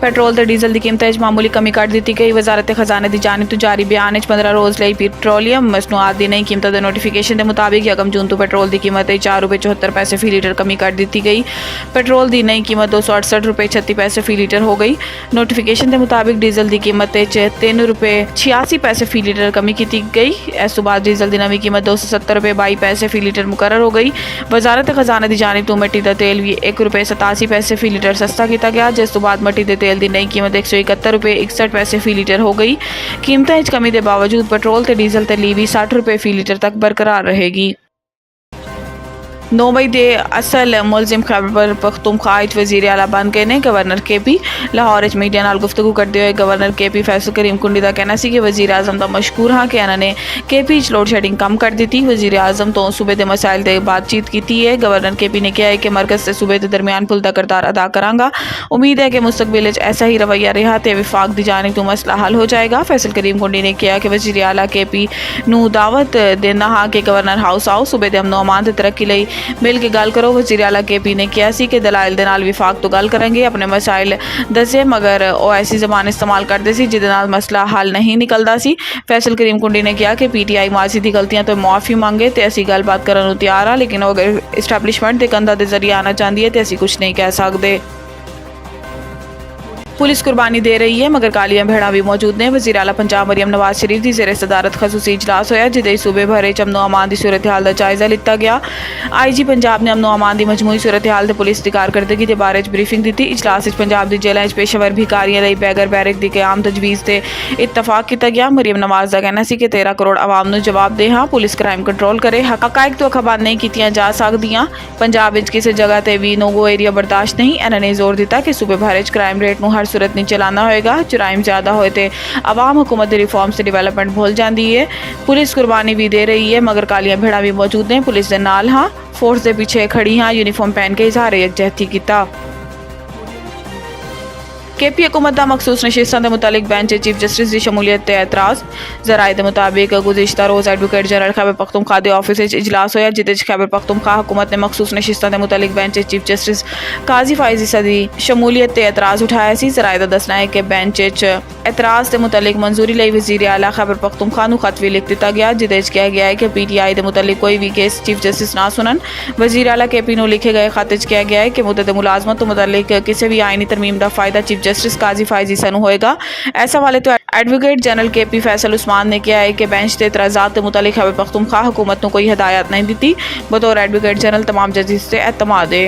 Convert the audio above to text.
Petrol ते diesel की कीमतें च मामूली कमी कर दी गई। वजारत खजाने की जानिब तो जारी बयान 15 रोज़ ਲਈ पेट्रोलियम मसनूआत की नई कीमतों के नोटिफिकेशन के मुताबिक यकम जून तो पेट्रोल की कीमत ₹4.74 फी लीटर कमी कर दी गई। पेट्रोल की नई कीमत ₹268.36 फी लीटर हो गई। नोटिफिकेशन के मुताबिक डीजल की कीमत ₹3.86 फी लीटर कमी की गई। इस तो बाद डीजल की नवी कीमत ₹270.22 फी लीटर मुकर्रर हो गई। वजारत खजाने की जानिब तो मिट्टी का तेल भी ₹1.87 फी लीटर सस्ता किया गया, जिस तो बाद मिट्टी के तेल की नई कीमत ₹171.61 फी लीटर हो गई। कीमतें कमी के बावजूद पेट्रोल ते डीजल ते ली भी ₹60 फी लीटर तक बरकरार रहेगी। 9 मई के असल मुलजिम खैबर पख्तूनख्वा वज़ीर आला बन गए ने। गवर्नर KP लाहौर मीडिया नाल गुफ्तगू करते हुए गवर्नर KP फैसल करीम कुंडी का कहना सी कि वज़ीर आज़म का मशकूर हाँ कि इन्होंने KP लोड शेडिंग कम कर दी। वज़ीर आज़म तो सूबे के मसाइल से बातचीत की है। गवर्नर KP ने कहा है कि मरकज़ से सूबे के दरमियान पुल का किरदार अदा करांगा। उम्मीद है कि मुस्तकबिल ऐसा ही रवैया रहा तो विफाक की जानिब तो मसला हल हो जाएगा। फैसल करीम कुंडी ने कहा कि वज़ीर आला KP नूं दावत देना हाँ कि गवर्नर हाउस आओ, सूबे के अमनो अमान ते तरक्की लई मिल के गल करो। वज़ीर आला KP ने कहा सी कि दलाइल दे नाल विफाक तो गल करेंगे, अपने मसाइल दसे, मगर वो ऐसी जबान इस्तेमाल करते सी जिदे नाल मसला हल नहीं निकलता सी। फैसल करीम कुंडी ने कहा कि PTI माजी दी गलतियां तो मुआफ़ी मांगे तो असी गलबात करन नूं तैयार हाँ, लेकिन अगर इस्टैबलिशमेंट के कंधा के जरिए आना चाहती है तो असी कुछ नहीं कह सकते। पुलिस कुर्बानी दे रही है मगर कालियां भेड़ा भी मौजूद ने। वज़ीर आला पंजाब मरियम नवाज शरीफ की ज़ेरे सदारत खसूसी इजलास होया, जिदे सूबे भरे च अमनो अमान की सूरत हाल का जायजा लिता गया। IG पंजाब ने अमनो अमान की मजमूई सूरत हाल ते पुलिस की कारकरदगी के बारे ब्रीफिंग दी। इजलास पंजाब की जेलों पेशेवर भिकारियों लिए बैगर बैरक की क्याम तजवीज़ से इतफाक किया गया। मरियम नवाज का कहना सी कि 13 करोड़ आवाम नूं जवाब दे हाँ, पुलिस क्राइम कंट्रोल करे, हकायक तो अखबार नहीं कीतियां जा सकदियां। पंजाब विच किसी जगह ते भी नो-गो एरिया बर्दाश्त नहीं। इन्होंने जोर दिता कि सूबे भरे च क्राइम रेट नूं हर सूरत नहीं चलाना होएगा। जुराइम ज़्यादा होए तो आवाम हुकूमत के रिफॉर्म से डिवेलपमेंट भूल जाती है। पुलिस कुर्बानी भी दे रही है मगर कालियां भेड़ा भी मौजूद ने। पुलिस के नाल हाँ, फोर्स के पीछे खड़ी हाँ, यूनीफॉर्म पहन के इजहार यकजहती किया। KP हुकूमत का मखसूस नशिस्तां के मुतालिक बेंच चीफ जस्टिस की शमूलियत ते एतराज़। जराए के मुताबिक गुज़िश्ता रोज़ एडवोकेट जनरल खैबर पख्तूनख्वा के ऑफिस इजलास होया, जिदे खैबर पख्तूनख्वा हुकूमत ने मखसूस नशिस्तां के मुतालिक बेंच चीफ जस्टिस काजी फाइज ईसा की शमूलियत ते एतराज़ उठाया सी। जराए का दसना है कि बेंच एतराज़ के मुतालिक मंजूरी लई वज़ीर आला खैबर पख्तूनख्वा नूं खत भी लिख दिता गया, जिदे कहा गया है कि PTI के मुतालिक कोई भी केस चीफ जस्टिस ना सुनन। वज़ीर आला KP नूं लिखे गए खत कहा गया है कि मुद्दत मुलाजमत तो मुतालिक किसी भी आईनी तरमीम का फायदा चीफ जस्टिस काजी फाइज ईसा नूं होएगा। ऐसा वाले तो advocate general KP Faisal Usman ने कहा है कि बेंच के एतराज़ात के मुतालिक खैबर पख्तूनख्वा हुकूमत नूं कोई हिदायत नहीं दी। बतौर एडवोकेट जनरल तमाम जजेस से एतमाद है।